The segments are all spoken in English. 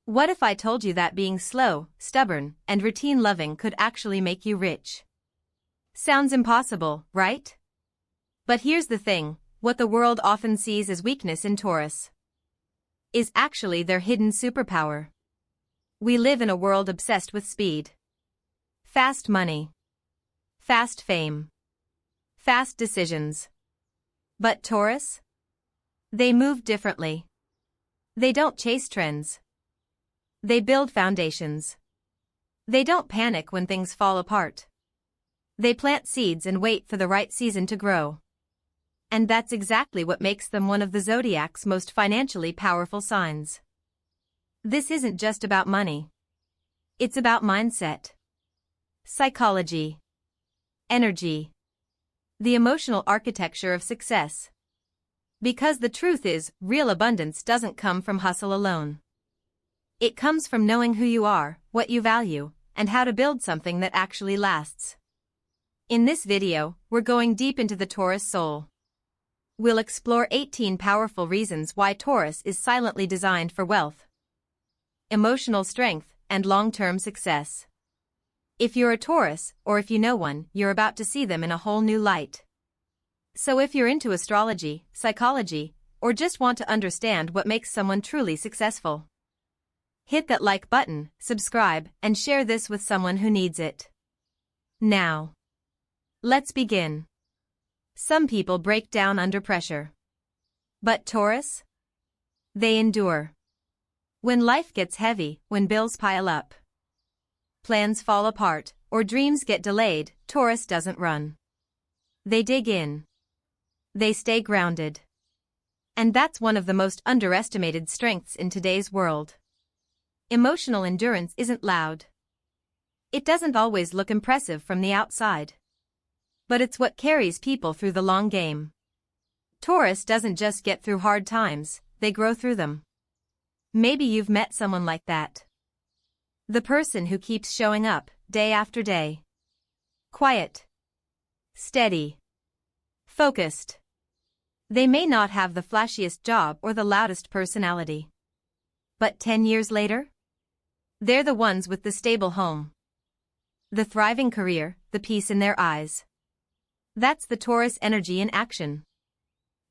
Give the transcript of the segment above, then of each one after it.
What if I told you that being slow, stubborn, and routine-loving could actually make you rich? Sounds impossible, right? But here's the thing, what the world often sees as weakness in Taurus is actually their hidden superpower. We live in a world obsessed with speed. Fast money. Fast fame. Fast decisions. But Taurus? They move differently. They don't chase trends. They build foundations. They don't panic when things fall apart. They plant seeds and wait for the right season to grow. And that's exactly what makes them one of the Zodiac's most financially powerful signs. This isn't just about money. It's about mindset, psychology, energy, the emotional architecture of success. Because the truth is, real abundance doesn't come from hustle alone. It comes from knowing who you are, what you value, and how to build something that actually lasts. In this video, we're going deep into the Taurus soul. We'll explore 18 powerful reasons why Taurus is silently designed for wealth, emotional strength, and long-term success. If you're a Taurus, or if you know one, you're about to see them in a whole new light. So if you're into astrology, psychology, or just want to understand what makes someone truly successful, hit that like button, subscribe, and share this with someone who needs it. Now, let's begin. Some people break down under pressure. But Taurus? They endure. When life gets heavy, when bills pile up, plans fall apart, or dreams get delayed, Taurus doesn't run. They dig in. They stay grounded. And that's one of the most underestimated strengths in today's world. Emotional endurance isn't loud. It doesn't always look impressive from the outside. But it's what carries people through the long game. Taurus doesn't just get through hard times, they grow through them. Maybe you've met someone like that. The person who keeps showing up, day after day. Quiet. Steady. Focused. They may not have the flashiest job or the loudest personality. But 10 years later? They're the ones with the stable home, the thriving career, the peace in their eyes. That's the Taurus energy in action.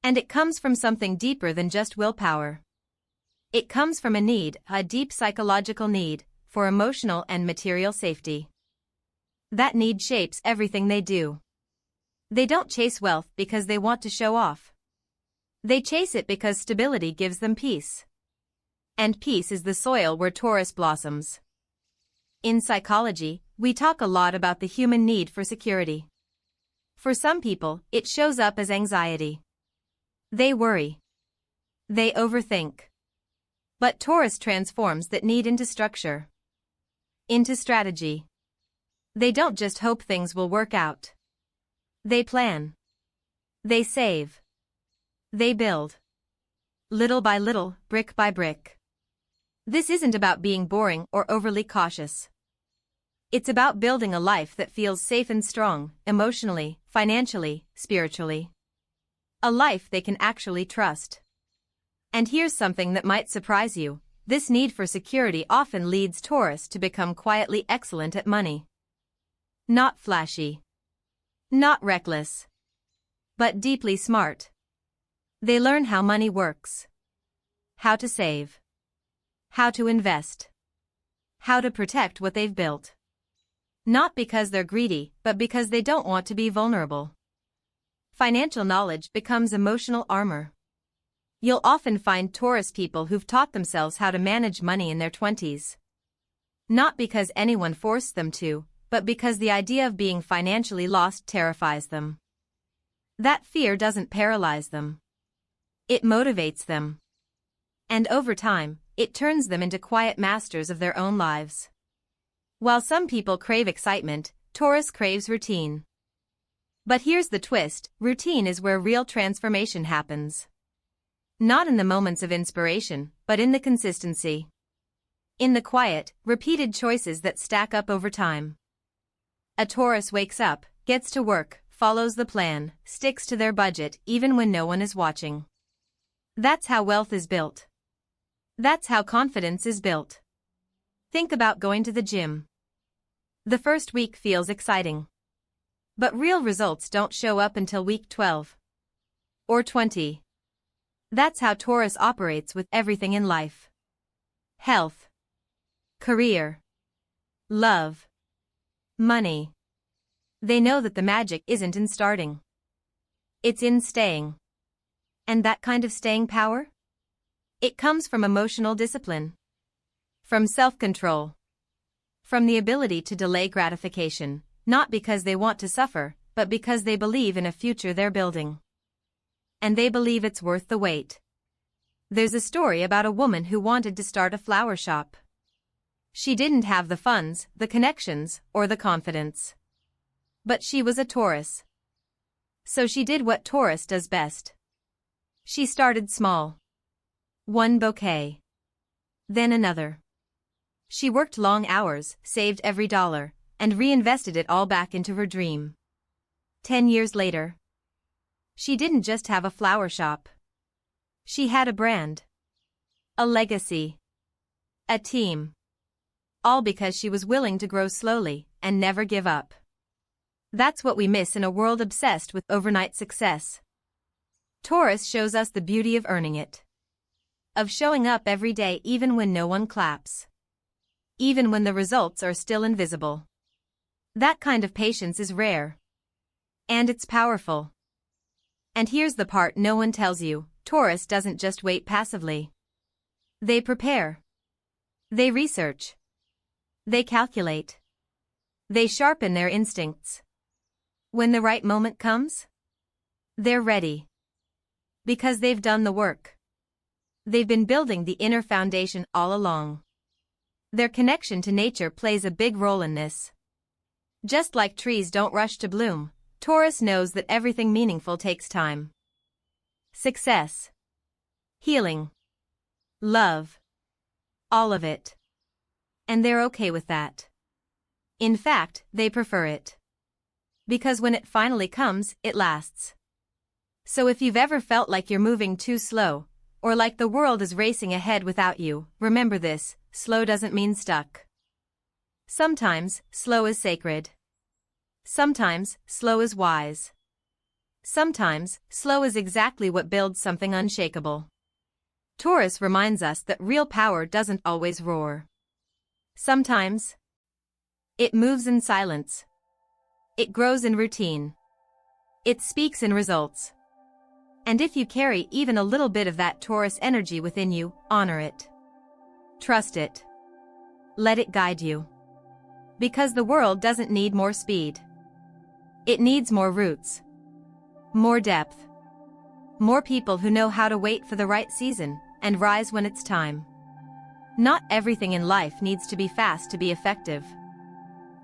And it comes from something deeper than just willpower. It comes from a deep psychological need, for emotional and material safety. That need shapes everything they do. They don't chase wealth because they want to show off. They chase it because stability gives them peace. And peace is the soil where Taurus blossoms. In psychology, we talk a lot about the human need for security. For some people, it shows up as anxiety. They worry. They overthink. But Taurus transforms that need into structure, into strategy. They don't just hope things will work out. They plan. They save. They build. Little by little, brick by brick. This isn't about being boring or overly cautious. It's about building a life that feels safe and strong, emotionally, financially, spiritually. A life they can actually trust. And here's something that might surprise you. This need for security often leads Taurus to become quietly excellent at money. Not flashy. Not reckless. But deeply smart. They learn how money works. How to save. How to invest. How to protect what they've built. Not because they're greedy, but because they don't want to be vulnerable. Financial knowledge becomes emotional armor. You'll often find Taurus people who've taught themselves how to manage money in their 20s. Not because anyone forced them to, but because the idea of being financially lost terrifies them. That fear doesn't paralyze them. It motivates them. And over time, it turns them into quiet masters of their own lives. While some people crave excitement, Taurus craves routine. But here's the twist, routine is where real transformation happens. Not in the moments of inspiration, but in the consistency. In the quiet, repeated choices that stack up over time. A Taurus wakes up, gets to work, follows the plan, sticks to their budget even when no one is watching. That's how wealth is built. That's how confidence is built. Think about going to the gym. The first week feels exciting. But real results don't show up until week 12. Or 20. That's how Taurus operates with everything in life. Health. Career. Love. Money. They know that the magic isn't in starting. It's in staying. And that kind of staying power? It comes from emotional discipline. From self-control. From the ability to delay gratification, not because they want to suffer, but because they believe in a future they're building. And they believe it's worth the wait. There's a story about a woman who wanted to start a flower shop. She didn't have the funds, the connections, or the confidence. But she was a Taurus. So she did what Taurus does best. She started small. One bouquet. Then another. She worked long hours, saved every dollar, and reinvested it all back into her dream. 10 years later, she didn't just have a flower shop. She had a brand. A legacy. A team. All because she was willing to grow slowly and never give up. That's what we miss in a world obsessed with overnight success. Taurus shows us the beauty of earning it. Of showing up every day even when no one claps. Even when the results are still invisible. That kind of patience is rare. And it's powerful. And here's the part no one tells you, Taurus doesn't just wait passively. They prepare. They research. They calculate. They sharpen their instincts. When the right moment comes, they're ready. Because they've done the work. They've been building the inner foundation all along. Their connection to nature plays a big role in this. Just like trees don't rush to bloom, Taurus knows that everything meaningful takes time. Success. Healing. Love. All of it. And they're okay with that. In fact, they prefer it. Because when it finally comes, it lasts. So if you've ever felt like you're moving too slow, or like the world is racing ahead without you, remember this, slow doesn't mean stuck. Sometimes, slow is sacred. Sometimes, slow is wise. Sometimes, slow is exactly what builds something unshakable. Taurus reminds us that real power doesn't always roar. Sometimes, it moves in silence. It grows in routine. It speaks in results. And if you carry even a little bit of that Taurus energy within you, honor it. Trust it. Let it guide you. Because the world doesn't need more speed. It needs more roots. More depth. More people who know how to wait for the right season and rise when it's time. Not everything in life needs to be fast to be effective.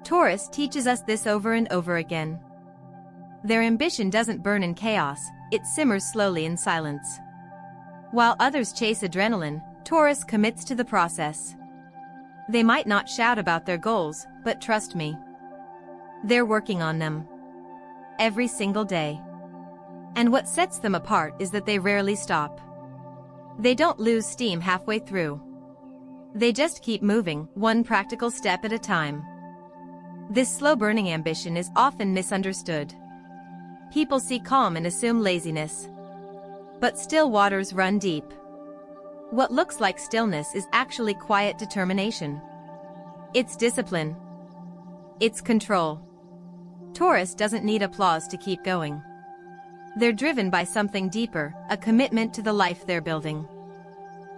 Taurus teaches us this over and over again. Their ambition doesn't burn in chaos, it simmers slowly in silence. While others chase adrenaline, Taurus commits to the process. They might not shout about their goals, but trust me. They're working on them. Every single day. And what sets them apart is that they rarely stop. They don't lose steam halfway through. They just keep moving, one practical step at a time. This slow-burning ambition is often misunderstood. People see calm and assume laziness. But still waters run deep. What looks like stillness is actually quiet determination. It's discipline. It's control. Taurus doesn't need applause to keep going. They're driven by something deeper, a commitment to the life they're building.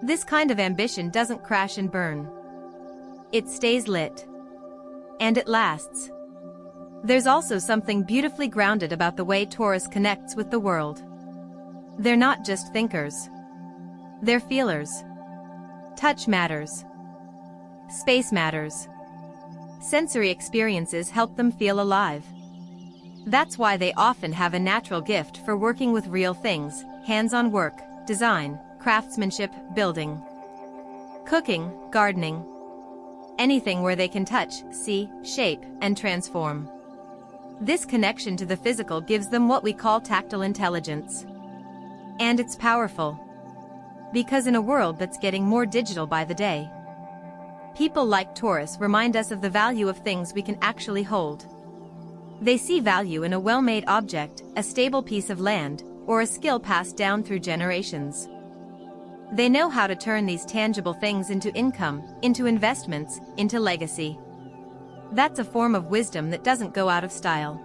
This kind of ambition doesn't crash and burn. It stays lit. And it lasts. There's also something beautifully grounded about the way Taurus connects with the world. They're not just thinkers. They're feelers. Touch matters. Space matters. Sensory experiences help them feel alive. That's why they often have a natural gift for working with real things, hands-on work, design, craftsmanship, building, cooking, gardening. Anything where they can touch, see, shape, and transform. This connection to the physical gives them what we call tactile intelligence. And it's powerful. Because in a world that's getting more digital by the day, People like Taurus remind us of the value of things we can actually hold. They see value in a well-made object, a stable piece of land, or a skill passed down through generations. They know how to turn these tangible things into income, into investments, into legacy. That's a form of wisdom that doesn't go out of style.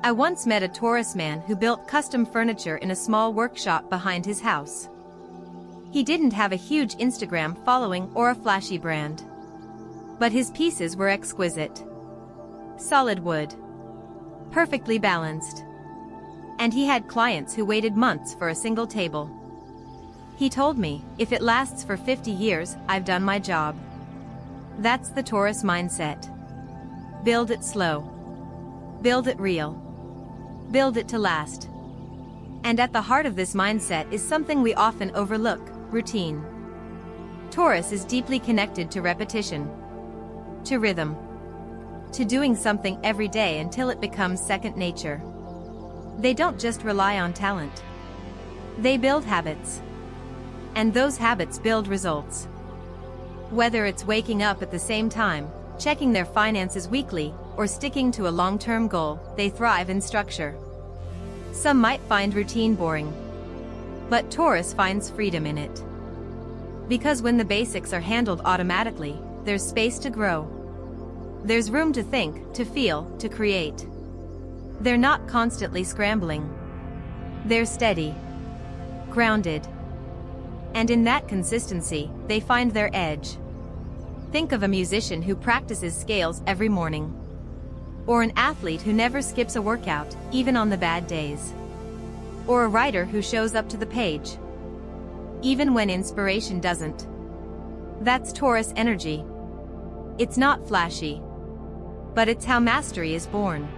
I once met a Taurus man who built custom furniture in a small workshop behind his house. He didn't have a huge Instagram following or a flashy brand. But his pieces were exquisite. Solid wood. Perfectly balanced. And he had clients who waited months for a single table. He told me, if it lasts for 50 years, I've done my job. That's the Taurus mindset. Build it slow. Build it real. Build it to last. And at the heart of this mindset is something we often overlook: routine. Taurus is deeply connected to repetition, to rhythm, to doing something every day until it becomes second nature. They don't just rely on talent. They build habits. And those habits build results. Whether it's waking up at the same time, checking their finances weekly, or sticking to a long-term goal, they thrive in structure. Some might find routine boring, but Taurus finds freedom in it. Because when the basics are handled automatically, there's space to grow. There's room to think, to feel, to create. They're not constantly scrambling. They're steady, grounded. And in that consistency, they find their edge. Think of a musician who practices scales every morning. Or an athlete who never skips a workout, even on the bad days. Or a writer who shows up to the page, even when inspiration doesn't. That's Taurus energy. It's not flashy, but it's how mastery is born.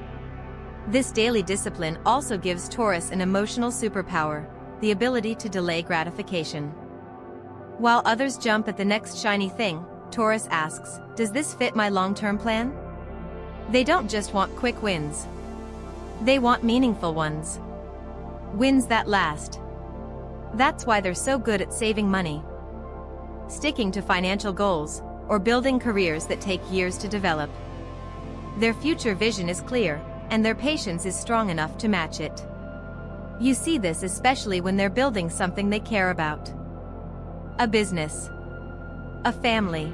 This daily discipline also gives Taurus an emotional superpower, the ability to delay gratification. While others jump at the next shiny thing, Taurus asks, does this fit my long-term plan? They don't just want quick wins. They want meaningful ones. Wins that last. That's why they're so good at saving money, sticking to financial goals, or building careers that take years to develop. Their future vision is clear, and their patience is strong enough to match it. You see this especially when they're building something they care about. A business. A family.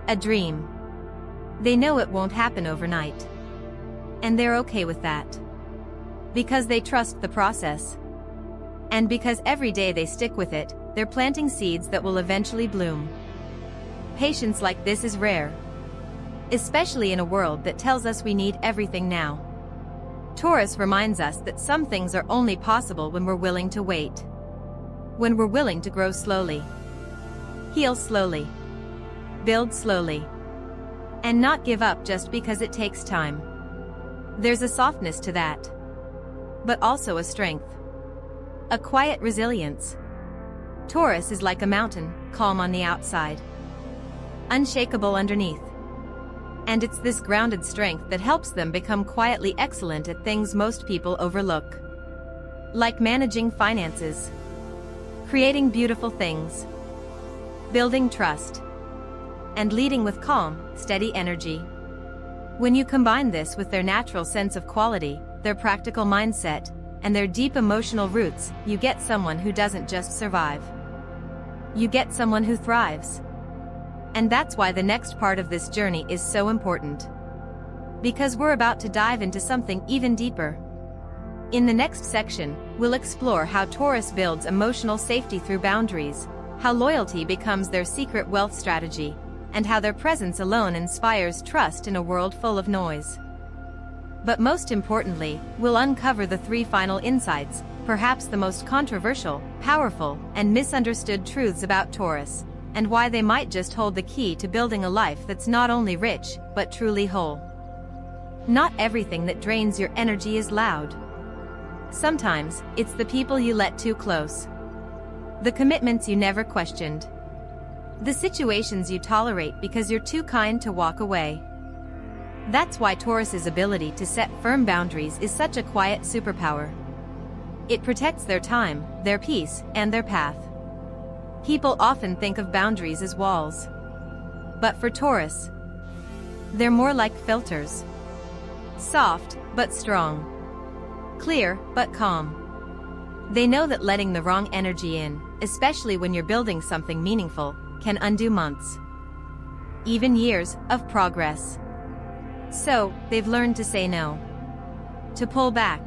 A dream. They know it won't happen overnight. And they're okay with that. Because they trust the process. And because every day they stick with it, they're planting seeds that will eventually bloom. Patience like this is rare. Especially in a world that tells us we need everything now. Taurus reminds us that some things are only possible when we're willing to wait. When we're willing to grow slowly. Heal slowly. Build slowly. And not give up just because it takes time. There's a softness to that. But also a strength. A quiet resilience. Taurus is like a mountain, calm on the outside, unshakable underneath. And it's this grounded strength that helps them become quietly excellent at things most people overlook. Like managing finances, creating beautiful things, building trust, and leading with calm, steady energy. When you combine this with their natural sense of quality, their practical mindset, and their deep emotional roots, you get someone who doesn't just survive. You get someone who thrives. And that's why the next part of this journey is so important. Because we're about to dive into something even deeper. In the next section, we'll explore how Taurus builds emotional safety through boundaries, how loyalty becomes their secret wealth strategy, and how their presence alone inspires trust in a world full of noise. But most importantly, we'll uncover the 3 final insights, perhaps the most controversial, powerful, and misunderstood truths about Taurus, and why they might just hold the key to building a life that's not only rich, but truly whole. Not everything that drains your energy is loud. Sometimes, it's the people you let too close. The commitments you never questioned. The situations you tolerate because you're too kind to walk away. That's why Taurus's ability to set firm boundaries is such a quiet superpower. It protects their time, their peace, and their path. People often think of boundaries as walls. But for Taurus, they're more like filters. Soft, but strong. Clear, but calm. They know that letting the wrong energy in, especially when you're building something meaningful, can undo months, even years, of progress. So, they've learned to say no. To pull back.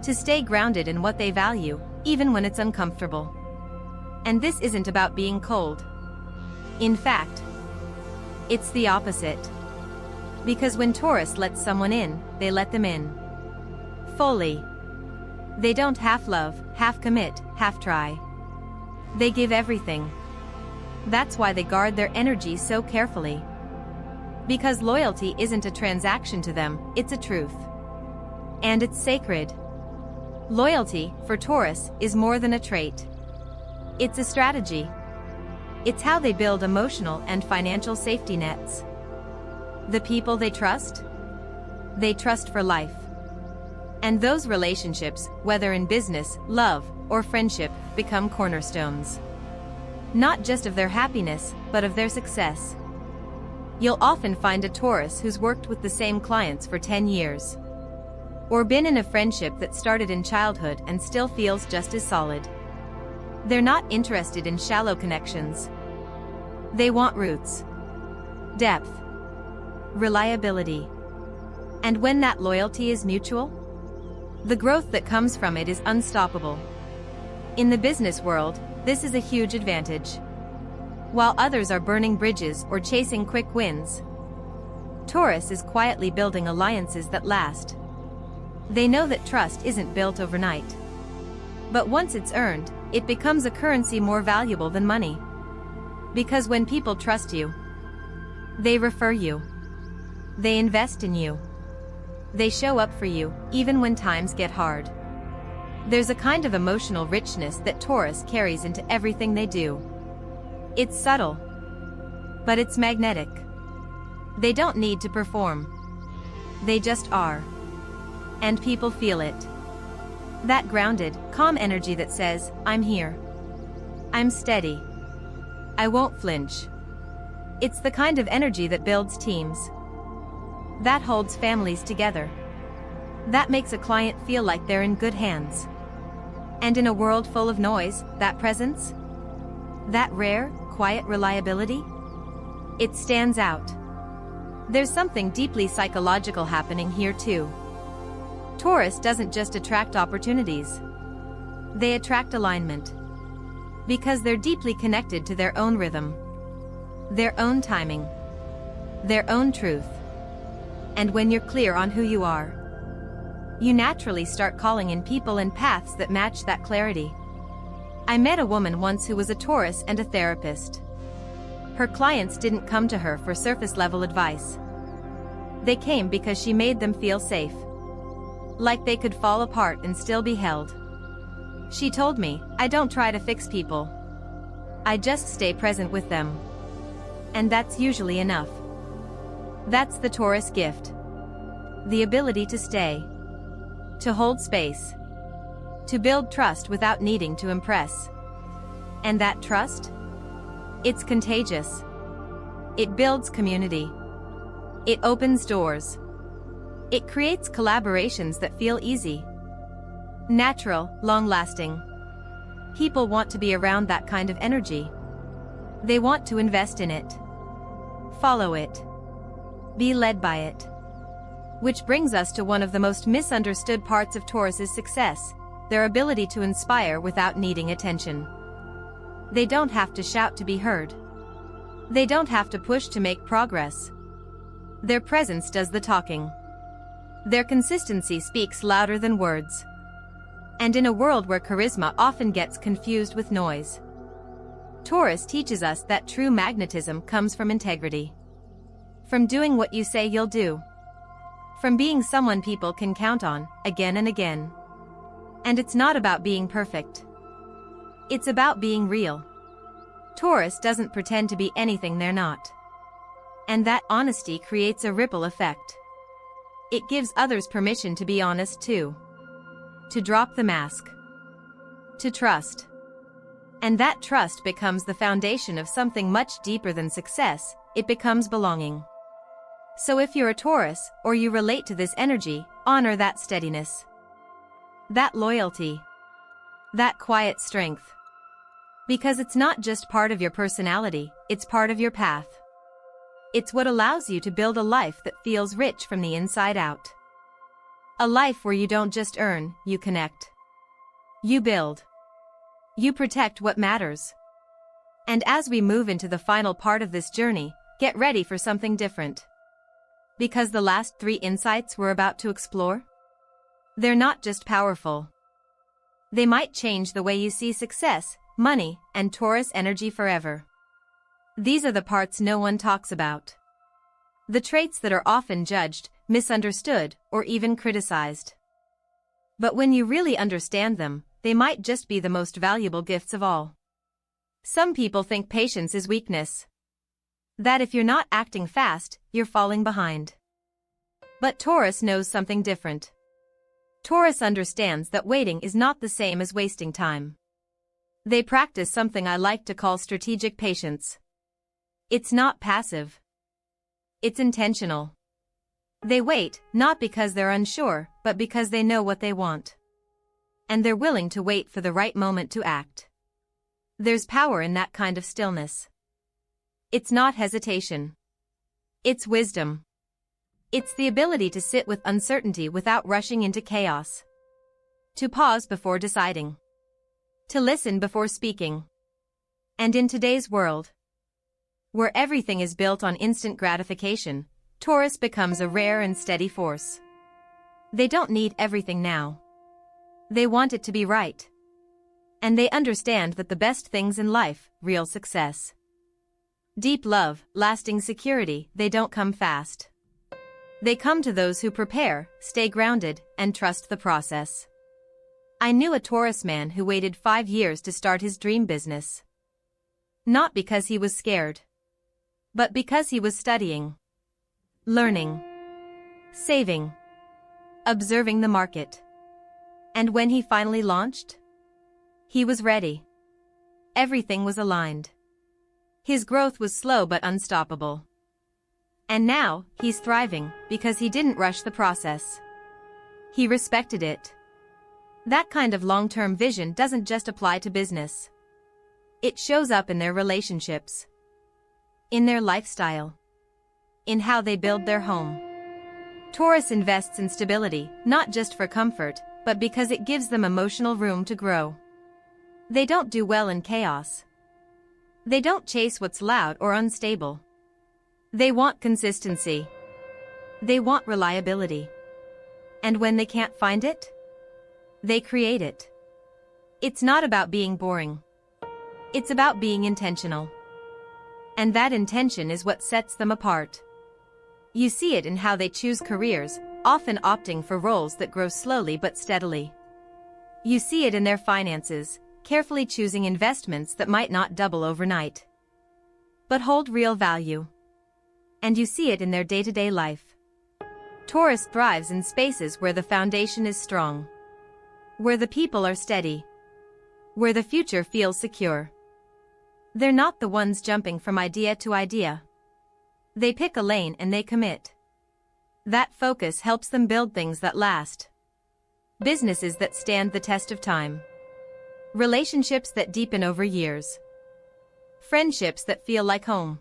To stay grounded in what they value, even when it's uncomfortable. And this isn't about being cold. In fact, it's the opposite. Because when Taurus lets someone in, they let them in. Fully. They don't half love, half commit, half try. They give everything. That's why they guard their energy so carefully. Because loyalty isn't a transaction to them, it's a truth. And it's sacred. Loyalty, for Taurus, is more than a trait. It's a strategy. It's how they build emotional and financial safety nets. The people they trust for life. And those relationships, whether in business, love, or friendship, become cornerstones. Not just of their happiness, but of their success. You'll often find a Taurus who's worked with the same clients for 10 years. Or been in a friendship that started in childhood and still feels just as solid. They're not interested in shallow connections. They want roots, depth, reliability. And when that loyalty is mutual, the growth that comes from it is unstoppable. In the business world, this is a huge advantage. While others are burning bridges or chasing quick wins, Taurus is quietly building alliances that last. They know that trust isn't built overnight. But once it's earned, it becomes a currency more valuable than money. Because when people trust you, they refer you. They invest in you. They show up for you, even when times get hard. There's a kind of emotional richness that Taurus carries into everything they do. It's subtle, but it's magnetic. They don't need to perform. They just are. And people feel it. That grounded, calm energy that says, I'm here. I'm steady. I won't flinch. It's the kind of energy that builds teams. That holds families together. That makes a client feel like they're in good hands. And in a world full of noise, that presence, that rare, quiet reliability, it stands out. There's something deeply psychological happening here too. Taurus doesn't just attract opportunities. They attract alignment. Because they're deeply connected to their own rhythm, their own timing, their own truth. And when you're clear on who you are, you naturally start calling in people and paths that match that clarity. I met a woman once who was a Taurus and a therapist. Her clients didn't come to her for surface-level advice. They came because she made them feel safe. Like they could fall apart and still be held. She told me, I don't try to fix people. I just stay present with them. And that's usually enough. That's the Taurus gift. The ability to stay. To hold space. To build trust without needing to impress. And that trust? It's contagious. It builds community. It opens doors. It creates collaborations that feel easy. Natural, long-lasting. People want to be around that kind of energy. They want to invest in it. Follow it. Be led by it. Which brings us to one of the most misunderstood parts of Taurus's success, their ability to inspire without needing attention. They don't have to shout to be heard. They don't have to push to make progress. Their presence does the talking. Their consistency speaks louder than words. And in a world where charisma often gets confused with noise, Taurus teaches us that true magnetism comes from integrity. From doing what you say you'll do. From being someone people can count on, again and again. And it's not about being perfect. It's about being real. Taurus doesn't pretend to be anything they're not. And that honesty creates a ripple effect. It gives others permission to be honest too. To drop the mask. To trust. And that trust becomes the foundation of something much deeper than success. It becomes belonging. So if you're a Taurus, or you relate to this energy, honor that steadiness. That loyalty. That quiet strength. Because it's not just part of your personality, it's part of your path. It's what allows you to build a life that feels rich from the inside out. A life where you don't just earn, you connect. You build. You protect what matters. And as we move into the final part of this journey, get ready for something different. Because the last 3 insights we're about to explore? They're not just powerful. They might change the way you see success, money, and Taurus energy forever. These are the parts no one talks about. The traits that are often judged, misunderstood, or even criticized. But when you really understand them, they might just be the most valuable gifts of all. Some people think patience is weakness. That if you're not acting fast, you're falling behind. But Taurus knows something different. Taurus understands that waiting is not the same as wasting time. They practice something I like to call strategic patience. It's not passive. It's intentional. They wait, not because they're unsure, but because they know what they want. And they're willing to wait for the right moment to act. There's power in that kind of stillness. It's not hesitation. It's wisdom. It's the ability to sit with uncertainty without rushing into chaos. To pause before deciding. To listen before speaking. And in today's world, where everything is built on instant gratification, Taurus becomes a rare and steady force. They don't need everything now. They want it to be right. And they understand that the best things in life, real success, deep love, lasting security, they don't come fast. They come to those who prepare, stay grounded, and trust the process. I knew a Taurus man who waited 5 years to start his dream business. Not because he was scared, but because he was studying, learning, saving, observing the market. And when he finally launched, he was ready. Everything was aligned. His growth was slow but unstoppable. And now, he's thriving, because he didn't rush the process. He respected it. That kind of long-term vision doesn't just apply to business. It shows up in their relationships, in their lifestyle, in how they build their home. Taurus invests in stability, not just for comfort, but because it gives them emotional room to grow. They don't do well in chaos. They don't chase what's loud or unstable. They want consistency. They want reliability. And when they can't find it, they create it. It's not about being boring. It's about being intentional. And that intention is what sets them apart. You see it in how they choose careers, often opting for roles that grow slowly but steadily. You see it in their finances, carefully choosing investments that might not double overnight, but hold real value. And you see it in their day-to-day life. Taurus thrives in spaces where the foundation is strong, where the people are steady, where the future feels secure. They're not the ones jumping from idea to idea. They pick a lane and they commit. That focus helps them build things that last. Businesses that stand the test of time. Relationships that deepen over years. Friendships that feel like home.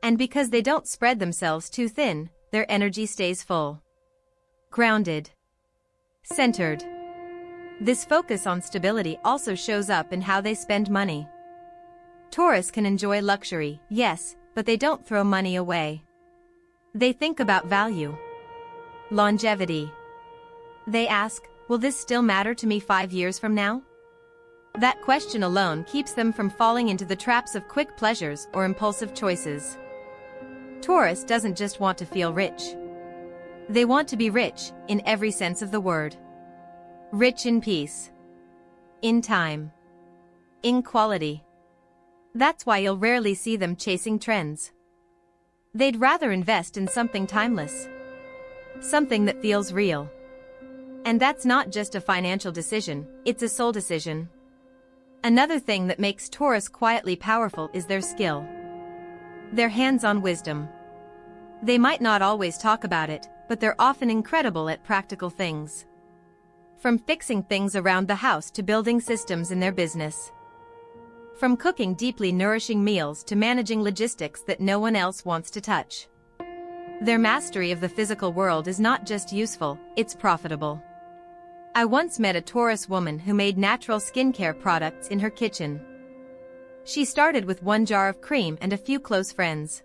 And because they don't spread themselves too thin, their energy stays full. Grounded. Centered. This focus on stability also shows up in how they spend money. Taurus can enjoy luxury, yes, but they don't throw money away. They think about value. Longevity. They ask, will this still matter to me 5 years from now? That question alone keeps them from falling into the traps of quick pleasures or impulsive choices. Taurus doesn't just want to feel rich. They want to be rich, in every sense of the word. Rich in peace. In time. In quality. That's why you'll rarely see them chasing trends. They'd rather invest in something timeless. Something that feels real. And that's not just a financial decision, it's a soul decision. Another thing that makes Taurus quietly powerful is their skill. Their hands-on wisdom. They might not always talk about it, but they're often incredible at practical things. From fixing things around the house to building systems in their business. From cooking deeply nourishing meals to managing logistics that no one else wants to touch. Their mastery of the physical world is not just useful, it's profitable. I once met a Taurus woman who made natural skincare products in her kitchen. She started with 1 jar of cream and a few close friends.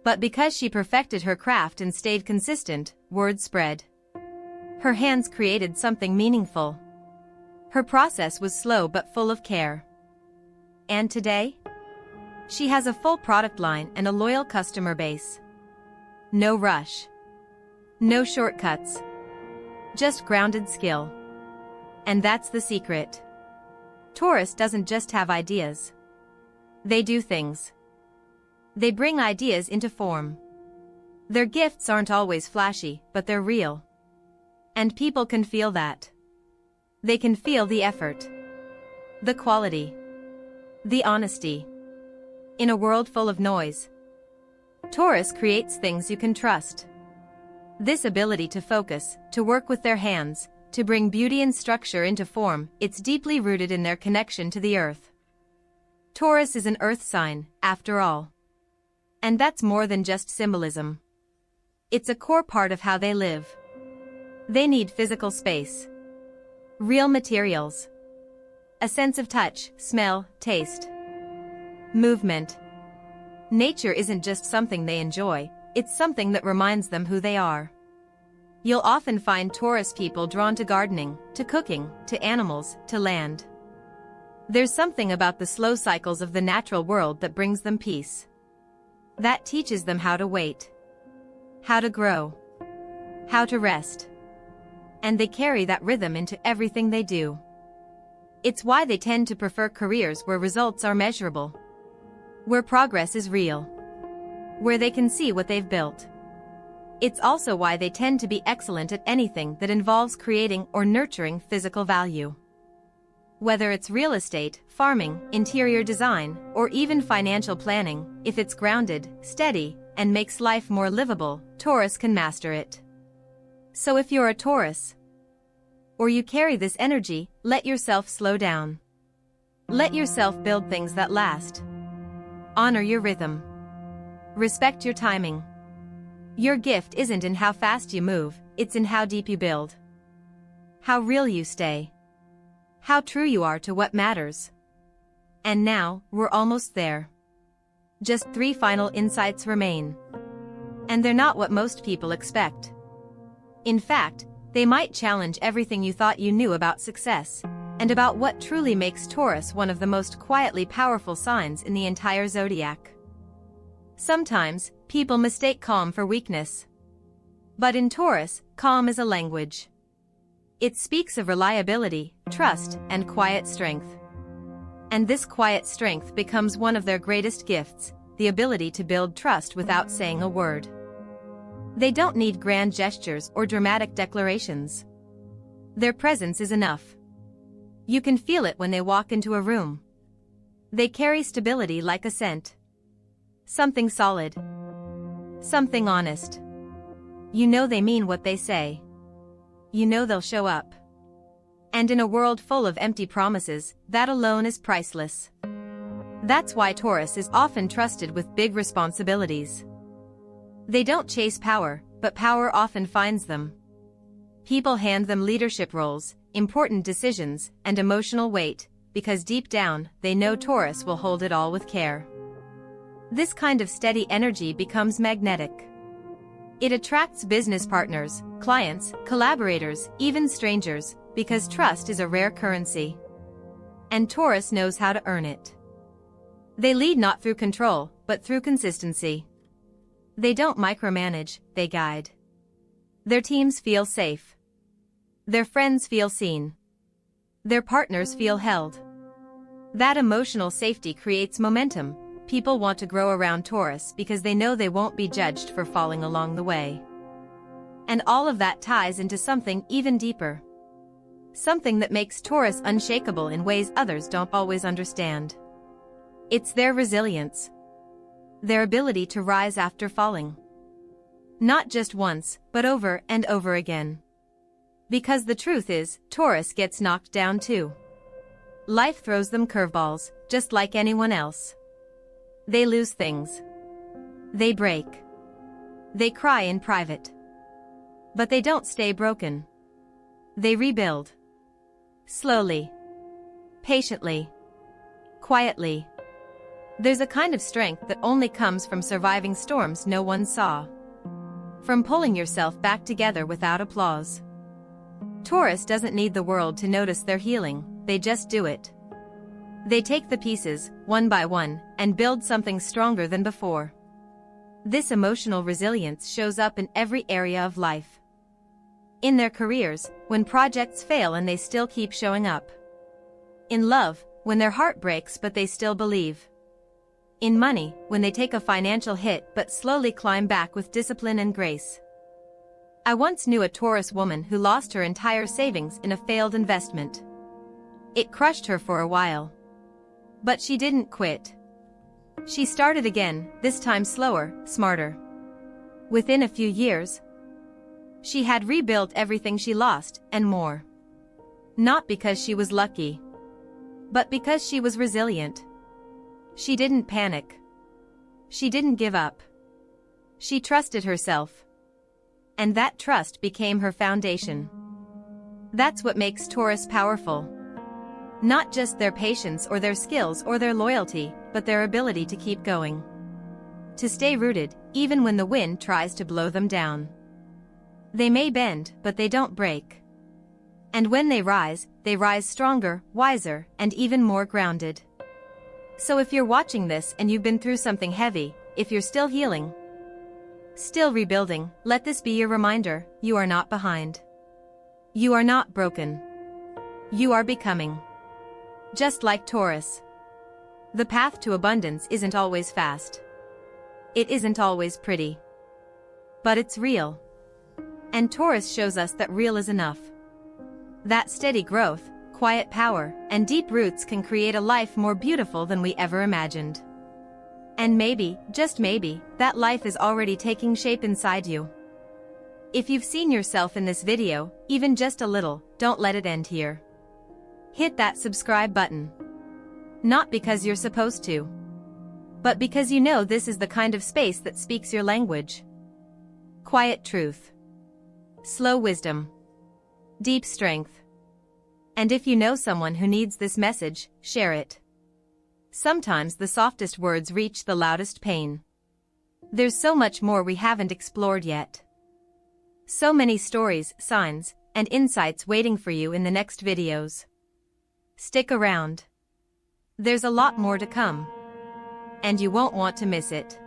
But because she perfected her craft and stayed consistent, word spread. Her hands created something meaningful. Her process was slow but full of care. And today? She has a full product line and a loyal customer base. No rush. No shortcuts. Just grounded skill. And that's the secret. Taurus doesn't just have ideas. They do things. They bring ideas into form. Their gifts aren't always flashy, but they're real. And people can feel that. They can feel the effort. The quality. The honesty. In a world full of noise, Taurus creates things you can trust. This ability to focus, to work with their hands, to bring beauty and structure into form, it's deeply rooted in their connection to the earth. Taurus is an earth sign, after all. And that's more than just symbolism. It's a core part of how they live. They need physical space. Real materials. A sense of touch, smell, taste. Movement. Nature isn't just something they enjoy, it's something that reminds them who they are. You'll often find Taurus people drawn to gardening, to cooking, to animals, to land. There's something about the slow cycles of the natural world that brings them peace. That teaches them how to wait. How to grow. How to rest. And they carry that rhythm into everything they do. It's why they tend to prefer careers where results are measurable. Where progress is real. Where they can see what they've built. It's also why they tend to be excellent at anything that involves creating or nurturing physical value. Whether it's real estate, farming, interior design, or even financial planning, if it's grounded, steady, and makes life more livable, Taurus can master it. So if you're a Taurus, or you carry this energy, let yourself slow down. Let yourself build things that last. Honor your rhythm. Respect your timing. Your gift isn't in how fast you move, it's in how deep you build. How real you stay. How true you are to what matters. And now, we're almost there. Just 3 final insights remain. And they're not what most people expect. In fact, they might challenge everything you thought you knew about success, and about what truly makes Taurus one of the most quietly powerful signs in the entire zodiac. Sometimes, people mistake calm for weakness. But in Taurus, calm is a language. It speaks of reliability, trust, and quiet strength. And this quiet strength becomes one of their greatest gifts, the ability to build trust without saying a word. They don't need grand gestures or dramatic declarations. Their presence is enough. You can feel it when they walk into a room. They carry stability like a scent. Something solid. Something honest. You know they mean what they say. You know they'll show up. And in a world full of empty promises, that alone is priceless. That's why Taurus is often trusted with big responsibilities. They don't chase power, but power often finds them. People hand them leadership roles, important decisions, and emotional weight, because deep down, they know Taurus will hold it all with care. This kind of steady energy becomes magnetic. It attracts business partners, clients, collaborators, even strangers, because trust is a rare currency. And Taurus knows how to earn it. They lead not through control, but through consistency. They don't micromanage, they guide. Their teams feel safe. Their friends feel seen. Their partners feel held. That emotional safety creates momentum. People want to grow around Taurus because they know they won't be judged for falling along the way. And all of that ties into something even deeper. something that makes Taurus unshakable in ways others don't always understand. It's their resilience. Their ability to rise after falling. Not just once, but over and over again. Because the truth is, Taurus gets knocked down too. Life throws them curveballs, just like anyone else. They lose things. They break. They cry in private. But they don't stay broken. They rebuild. Slowly. Patiently. Quietly. There's a kind of strength that only comes from surviving storms no one saw. From pulling yourself back together without applause. Taurus doesn't need the world to notice their healing, they just do it. They take the pieces, one by one, and build something stronger than before. This emotional resilience shows up in every area of life. In their careers, when projects fail and they still keep showing up. In love, when their heart breaks but they still believe. In money, when they take a financial hit but slowly climb back with discipline and grace. I once knew a Taurus woman who lost her entire savings in a failed investment. It crushed her for a while. But she didn't quit. She started again, this time slower, smarter. Within a few years, she had rebuilt everything she lost, and more. Not because she was lucky, but because she was resilient. She didn't panic. She didn't give up. She trusted herself. And that trust became her foundation. That's what makes Taurus powerful. Not just their patience or their skills or their loyalty, but their ability to keep going. To stay rooted, even when the wind tries to blow them down. They may bend, but they don't break. And when they rise stronger, wiser, and even more grounded. So if you're watching this and you've been through something heavy, if you're still healing, still rebuilding, let this be your reminder, you are not behind. You are not broken. You are becoming. Just like Taurus. The path to abundance isn't always fast. It isn't always pretty. But it's real. And Taurus shows us that real is enough. That steady growth, quiet power, and deep roots can create a life more beautiful than we ever imagined. And maybe, just maybe, that life is already taking shape inside you. If you've seen yourself in this video, even just a little, don't let it end here. Hit that subscribe button. Not because you're supposed to, but because you know this is the kind of space that speaks your language. Quiet truth. Slow wisdom. Deep strength. And if you know someone who needs this message, share it. Sometimes the softest words reach the loudest pain. There's so much more we haven't explored yet. So many stories, signs, and insights waiting for you in the next videos. Stick around. There's a lot more to come. And you won't want to miss it.